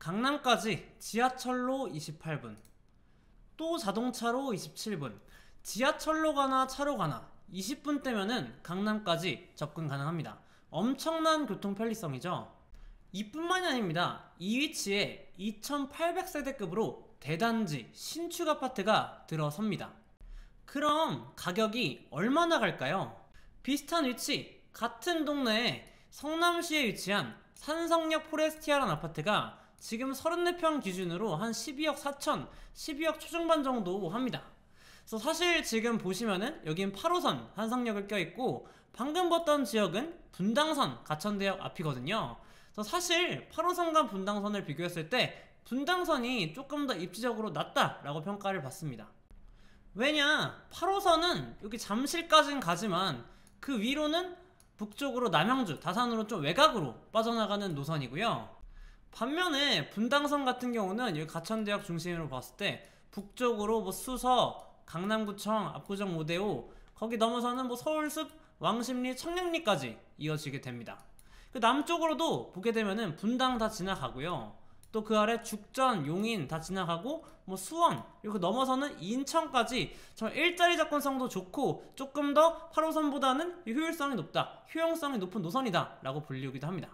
강남까지 지하철로 28분, 또 자동차로 27분, 지하철로 가나 차로 가나 20분대면은 강남까지 접근 가능합니다. 엄청난 교통 편리성이죠. 이뿐만이 아닙니다. 이 위치에 2800세대급으로 대단지 신축 아파트가 들어섭니다. 그럼 가격이 얼마나 갈까요? 비슷한 위치, 같은 동네에 성남시에 위치한 산성역 포레스티아라는 아파트가 지금 34평 기준으로 한 12억 4천, 12억 초중반 정도 합니다. 그래서 사실 지금 보시면은 여긴 8호선 한성역을 껴있고 방금 봤던 지역은 분당선 가천대역 앞이거든요. 그래서 사실 8호선과 분당선을 비교했을 때 분당선이 조금 더 입지적으로 낫다라고 평가를 받습니다. 왜냐, 8호선은 여기 잠실까지는 가지만 그 위로는 북쪽으로 남양주, 다산으로 좀 외곽으로 빠져나가는 노선이고요. 반면에 분당선 같은 경우는 여기 가천대역 중심으로 봤을 때 북쪽으로 뭐 수서, 강남구청, 압구정 오대오, 거기 넘어서는 뭐 서울숲, 왕십리, 청량리까지 이어지게 됩니다. 그 남쪽으로도 보게 되면은 분당 다 지나가고요. 또 그 아래 죽전, 용인 다 지나가고 뭐 수원, 이렇게 넘어서는 인천까지 정말 일자리 접근성도 좋고 조금 더 8호선보다는 효율성이 높다, 효용성이 높은 노선이다 라고 불리우기도 합니다.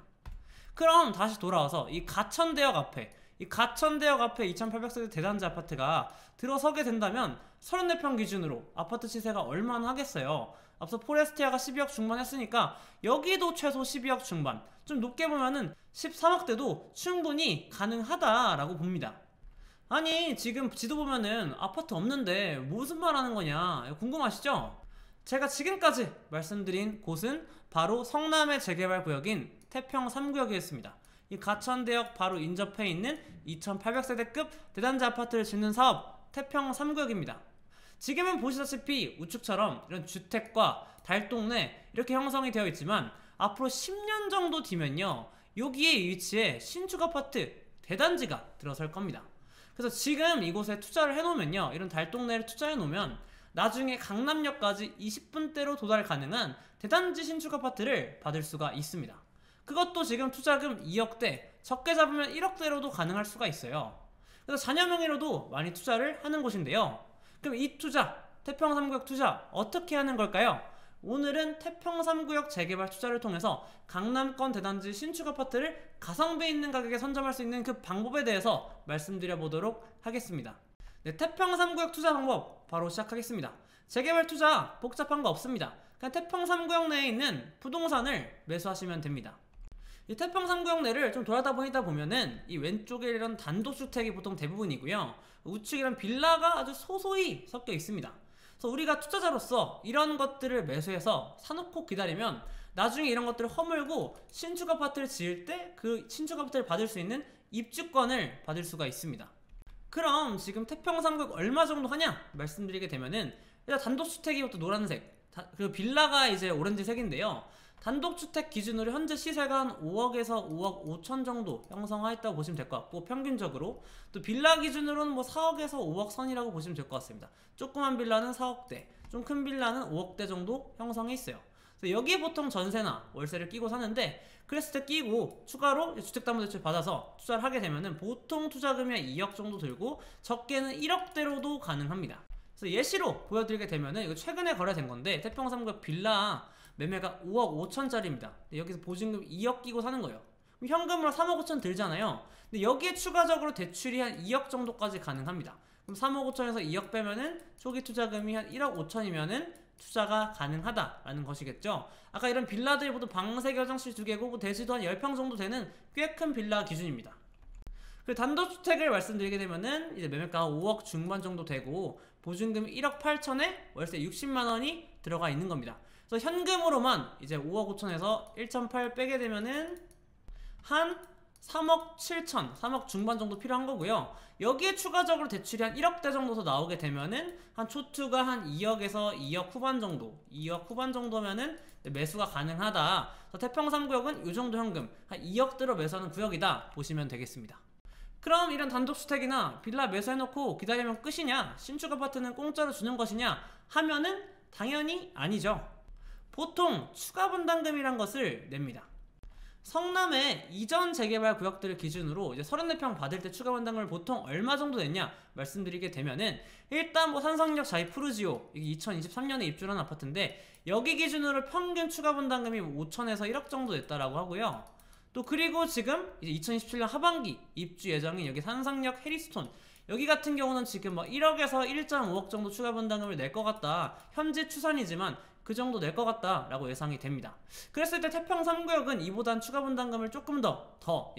그럼 다시 돌아와서 이 가천대역 앞에 2800세대 대단지 아파트가 들어서게 된다면 34평 기준으로 아파트 시세가 얼마나 하겠어요? 앞서 포레스티아가 12억 중반 했으니까 여기도 최소 12억 중반, 좀 높게 보면은 13억대도 충분히 가능하다라고 봅니다. 아니, 지금 지도 보면은 아파트 없는데 무슨 말 하는 거냐 궁금하시죠? 제가 지금까지 말씀드린 곳은 바로 성남의 재개발 구역인 태평 3구역이었습니다. 이 가천대역 바로 인접해 있는 2800세대급 대단지 아파트를 짓는 사업 태평 3구역입니다. 지금은 보시다시피 우측처럼 이런 주택과 달동네 이렇게 형성이 되어 있지만 앞으로 10년 정도 뒤면요, 여기에 위치해 신축 아파트 대단지가 들어설 겁니다. 그래서 지금 이곳에 투자를 해놓으면요, 이런 달동네를 투자해 놓으면 나중에 강남역까지 20분대로 도달 가능한 대단지 신축 아파트를 받을 수가 있습니다. 그것도 지금 투자금 2억대, 적게 잡으면 1억대로도 가능할 수가 있어요. 그래서 자녀 명의로도 많이 투자를 하는 곳인데요. 그럼 이 투자, 태평 3구역 투자 어떻게 하는 걸까요? 오늘은 태평 3구역 재개발 투자를 통해서 강남권 대단지 신축 아파트를 가성비 있는 가격에 선점할 수 있는 그 방법에 대해서 말씀드려 보도록 하겠습니다. 네, 태평 3구역 투자 방법 바로 시작하겠습니다. 재개발 투자 복잡한 거 없습니다. 그냥 태평 3구역 내에 있는 부동산을 매수하시면 됩니다. 이 태평 3구역 내를 좀 돌아다니다 보면은 이 왼쪽에 이런 단독주택이 보통 대부분이고요, 우측에 이런 빌라가 아주 소소히 섞여 있습니다. 그래서 우리가 투자자로서 이런 것들을 매수해서 사놓고 기다리면 나중에 이런 것들을 허물고 신축 아파트를 지을 때 그 신축 아파트를 받을 수 있는 입주권을 받을 수가 있습니다. 그럼 지금 태평 3구역 얼마 정도 하냐 말씀드리게 되면은, 일단 단독주택이 또 노란색, 그리고 빌라가 이제 오렌지색인데요, 단독주택 기준으로 현재 시세가 한 5억에서 5억 5천 정도 형성하였다고 보시면 될 것 같고, 평균적으로 또 빌라 기준으로는 뭐 4억에서 5억 선이라고 보시면 될 것 같습니다. 조그만 빌라는 4억대, 좀 큰 빌라는 5억대 정도 형성해 있어요. 그래서 여기에 보통 전세나 월세를 끼고 사는데, 그랬을 때 끼고 추가로 주택담보대출 받아서 투자를 하게 되면은 보통 투자금이 2억 정도 들고 적게는 1억대로도 가능합니다. 그래서 예시로 보여드리게 되면은, 이거 최근에 거래된 건데 태평 3구역 빌라 매매가 5억 5천짜리입니다. 여기서 보증금 2억 끼고 사는 거예요. 그럼 현금으로 3억 5천 들잖아요. 근데 여기에 추가적으로 대출이 한 2억 정도까지 가능합니다. 그럼 3억 5천에서 2억 빼면은 초기 투자금이 한 1억 5천이면은 투자가 가능하다라는 것이겠죠. 아까 이런 빌라들이 보통 방 3개, 화장실 2개고 대지도 한 10평 정도 되는 꽤 큰 빌라 기준입니다. 그리고 단독주택을 말씀드리게 되면은 이제 매매가가 5억 중반 정도 되고 보증금이 1억 8천에 월세 60만원이 들어가 있는 겁니다. 그래서 현금으로만 이제 5억 5천에서 1.8 빼게 되면은 한 3억 7천, 3억 중반 정도 필요한 거고요. 여기에 추가적으로 대출이 한 1억대 정도 더 나오게 되면은 한 초투가 한 2억에서 2억 후반 정도, 2억 후반 정도면은 매수가 가능하다. 그래서 태평 3구역은 이 정도 현금, 한 2억대로 매수하는 구역이다 보시면 되겠습니다. 그럼 이런 단독주택이나 빌라 매수해놓고 기다리면 끝이냐? 신축 아파트는 공짜로 주는 것이냐? 하면은 당연히 아니죠. 보통 추가 분담금이란 것을 냅니다. 성남의 이전 재개발 구역들을 기준으로 이제 34평 받을 때 추가 분담금을 보통 얼마 정도 냈냐 말씀드리게 되면은, 일단 뭐 산성역 자이 푸르지오 이게 2023년에 입주한 아파트인데 여기 기준으로 평균 추가 분담금이 5천에서 1억 정도 냈다라고 하고요. 또 그리고 지금 이제 2027년 하반기 입주 예정인 여기 산성역 해리스톤, 여기 같은 경우는 지금 뭐 1억에서 1.5억 정도 추가 분담금을 낼 것 같다. 현재 추산이지만 그 정도 낼 것 같다라고 예상이 됩니다. 그랬을 때 태평 3구역은 이보단 추가 분담금을 조금 더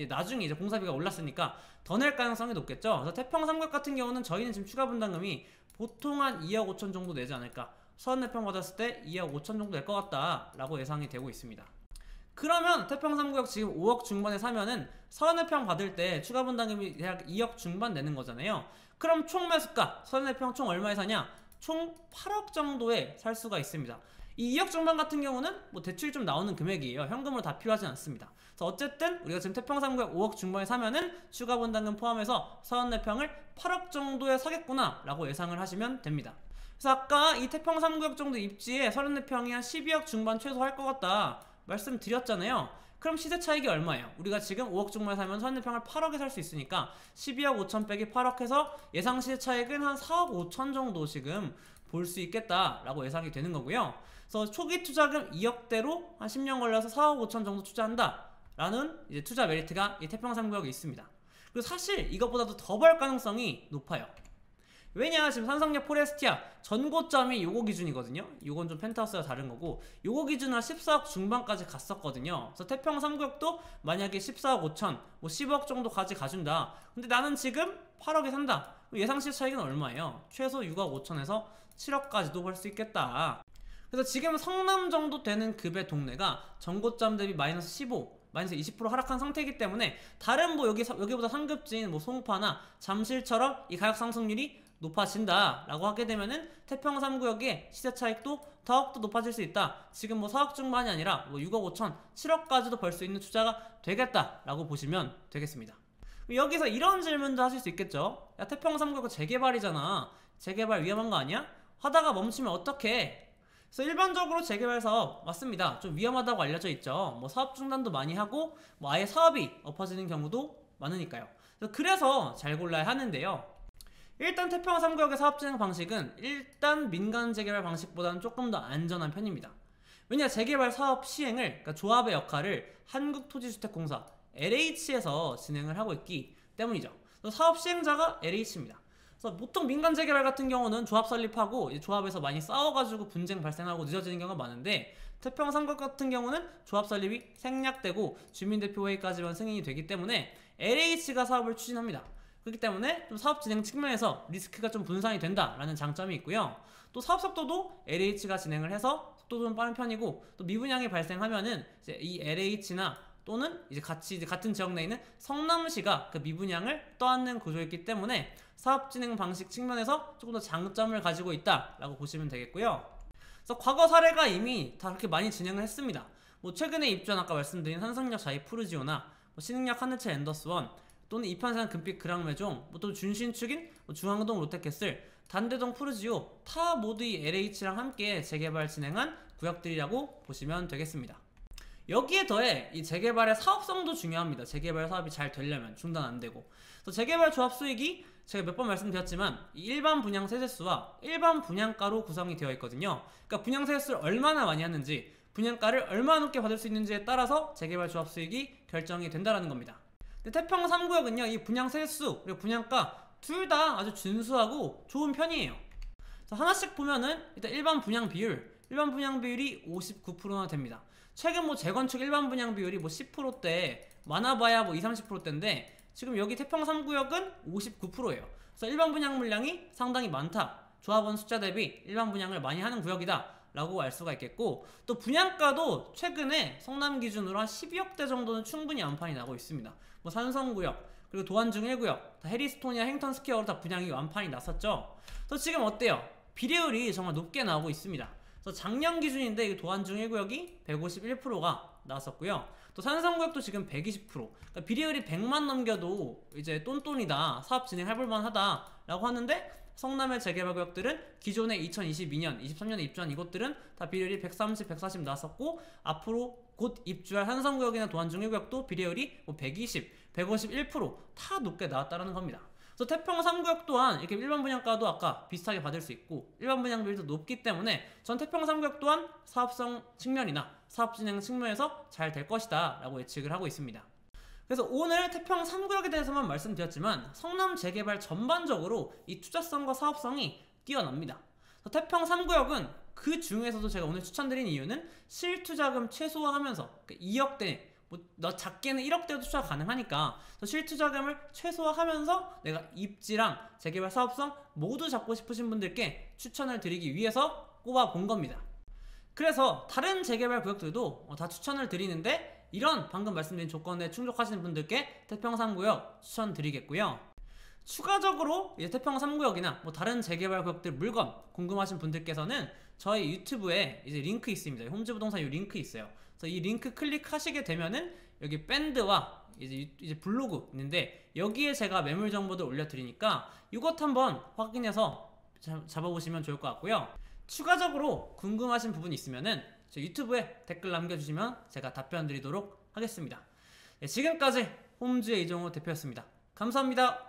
나중에 이제 공사비가 올랐으니까 더 낼 가능성이 높겠죠. 그래서 태평 3구역 같은 경우는 저희는 지금 추가 분담금이 보통 한 2억 5천 정도 내지 않을까. 34평 받았을 때 2억 5천 정도 낼 것 같다라고 예상이 되고 있습니다. 그러면 태평 3구역 지금 5억 중반에 사면은 34평 받을 때 추가 분담금이 대략 2억 중반 내는 거잖아요. 그럼 총 매수가 34평 총 얼마에 사냐? 총 8억 정도에 살 수가 있습니다. 이 2억 중반 같은 경우는 뭐 대출이 좀 나오는 금액이에요. 현금으로 다 필요하진 않습니다. 그래서 어쨌든 우리가 지금 태평 3구역 5억 중반에 사면은 추가 분담금 포함해서 34평을 8억 정도에 사겠구나 라고 예상을 하시면 됩니다. 그래서 아까 이 태평 3구역 정도 입지에 34평이 한 12억 중반 최소 할 것 같다 말씀드렸잖아요. 그럼 시세 차익이 얼마예요? 우리가 지금 5억 중반에 사면 34평을 8억에 살 수 있으니까 12억 5천 빼기 8억 해서 예상 시세 차익은 한 4억 5천 정도 지금 볼 수 있겠다라고 예상이 되는 거고요. 그래서 초기 투자금 2억대로 한 10년 걸려서 4억 5천 정도 투자한다라는 이제 투자 메리트가 이 태평 3구역에 있습니다. 그리고 사실 이것보다도 더 벌 가능성이 높아요. 왜냐, 지금 산성역 포레스티아 전고점이 요거 기준이거든요. 요건 좀 펜트하우스가 다른 거고, 요거 기준으로 14억 중반까지 갔었거든요. 그래서 태평 3구역도 만약에 14억 5천, 뭐 10억 정도까지 가준다. 근데 나는 지금 8억에 산다. 예상 시세 차익은 얼마예요? 최소 6억 5천에서 7억까지도 벌 수 있겠다. 그래서 지금 성남 정도 되는 급의 동네가 전고점 대비 마이너스 15, 마이너스 20% 하락한 상태이기 때문에 다른 뭐 여기보다 상급지인 뭐 송파나 잠실처럼 이 가격 상승률이 높아진다 라고 하게 되면은 태평 3구역의 시세 차익도 더욱더 높아질 수 있다. 지금 뭐 4억 중반이 아니라 뭐 6억 5천, 7억까지도 벌 수 있는 투자가 되겠다 라고 보시면 되겠습니다. 여기서 이런 질문도 하실 수 있겠죠. 야, 태평 3구역 재개발이잖아. 재개발 위험한 거 아니야? 하다가 멈추면 어떡해? 그래서 일반적으로 재개발 사업 맞습니다. 좀 위험하다고 알려져 있죠. 뭐 사업 중단도 많이 하고 뭐 아예 사업이 엎어지는 경우도 많으니까요. 그래서 잘 골라야 하는데요. 일단 태평 3구역의 사업 진행 방식은 일단 민간 재개발 방식보다는 조금 더 안전한 편입니다. 왜냐, 재개발 사업 시행을, 그러니까 조합의 역할을 한국토지주택공사 LH에서 진행을 하고 있기 때문이죠. 사업 시행자가 LH입니다. 그래서 보통 민간 재개발 같은 경우는 조합 설립하고 조합에서 많이 싸워가지고 분쟁 발생하고 늦어지는 경우가 많은데, 태평 3구역 같은 경우는 조합 설립이 생략되고 주민대표회의까지만 승인이 되기 때문에 LH가 사업을 추진합니다. 그렇기 때문에 좀 사업 진행 측면에서 리스크가 좀 분산이 된다라는 장점이 있고요. 또 사업 속도도 LH가 진행을 해서 속도도 좀 빠른 편이고, 또 미분양이 발생하면은 이제 이 LH나 또는 이제 같은 지역 내에 있는 성남시가 그 미분양을 떠안는 구조였기 때문에 사업 진행 방식 측면에서 조금 더 장점을 가지고 있다라고 보시면 되겠고요. 그래서 과거 사례가 이미 다 그렇게 많이 진행을 했습니다. 뭐 최근에 입주한 아까 말씀드린 산성역 자이 푸르지오나 뭐 신흥역 하늘채 앤더스원, 또는 이판산 금빛 그랑매종, 또 준신축인 중앙동 롯데캐슬, 단대동 푸르지오 다 모두 이 LH랑 함께 재개발 진행한 구역들이라고 보시면 되겠습니다. 여기에 더해 이 재개발의 사업성도 중요합니다. 재개발 사업이 잘 되려면 중단 안 되고. 그래서 재개발 조합 수익이 제가 몇 번 말씀드렸지만 이 일반 분양 세제수와 일반 분양가로 구성이 되어 있거든요. 그러니까 분양 세제수를 얼마나 많이 하는지, 분양가를 얼마나 높게 받을 수 있는지에 따라서 재개발 조합 수익이 결정이 된다는 겁니다. 근데 태평 3구역은요, 이 분양 세수 그리고 분양가 둘 다 아주 준수하고 좋은 편이에요. 그래서 하나씩 보면은 일단 일반 분양 비율이 59%나 됩니다. 최근 뭐 재건축 일반 분양 비율이 뭐 10%대, 많아봐야 뭐 20, 30%대인데 지금 여기 태평 3구역은 59%예요. 그래서 일반 분양 물량이 상당히 많다. 조합원 숫자 대비 일반 분양을 많이 하는 구역이다 라고 알 수가 있겠고, 또 분양가도 최근에 성남 기준으로 한 12억대 정도는 충분히 완판이 나고 있습니다. 뭐 산성구역 그리고 도안중 1구역 다 해리스톤이나 행턴스퀘어로 다 분양이 완판이 났었죠. 그래서 지금 어때요? 비례율이 정말 높게 나오고 있습니다. 그래서 작년 기준인데 이 도안중 1구역이 151%가 나왔었고요. 또 산성구역도 지금 120%. 그러니까 비례율이 100만 넘겨도 이제 똔똔이다, 사업 진행해볼 만하다 라고 하는데, 성남의 재개발 구역들은 기존에 2022년, 23년에 입주한 이곳들은 다 비율이 130, 140 나왔었고, 앞으로 곧 입주할 한성구역이나 도안중 1구역도 비례율이 120, 151%다 높게 나왔다는 겁니다. 그래서 태평 3구역 또한 이렇게 일반 분양가도 아까 비슷하게 받을 수 있고 일반 분양률도 높기 때문에 전 태평 3구역 또한 사업성 측면이나 사업 진행 측면에서 잘 될 것이다 라고 예측을 하고 있습니다. 그래서 오늘 태평 3구역에 대해서만 말씀드렸지만 성남 재개발 전반적으로 이 투자성과 사업성이 뛰어납니다. 태평 3구역은 그 중에서도 제가 오늘 추천드린 이유는 실투자금 최소화하면서 2억대 너 작게는 1억대도 투자 가능하니까 실투자금을 최소화하면서 내가 입지랑 재개발 사업성 모두 잡고 싶으신 분들께 추천을 드리기 위해서 꼽아본 겁니다. 그래서 다른 재개발 구역들도 다 추천을 드리는데 이런 방금 말씀드린 조건에 충족하시는 분들께 태평 3구역 추천드리겠고요. 추가적으로 이제 태평 3구역이나 다른 재개발 구역들 물건 궁금하신 분들께서는 저희 유튜브에 이제 링크 있습니다. 홈즈부동산 이 링크 있어요. 그래서 이 링크 클릭하시게 되면은 여기 밴드와 이제 블로그 있는데 여기에 제가 매물 정보들 올려드리니까 이것 한번 확인해서 잡아보시면 좋을 것 같고요. 추가적으로 궁금하신 부분이 있으면은 저 유튜브에 댓글 남겨주시면 제가 답변 드리도록 하겠습니다. 지금까지 홈즈의 이종호 대표였습니다. 감사합니다.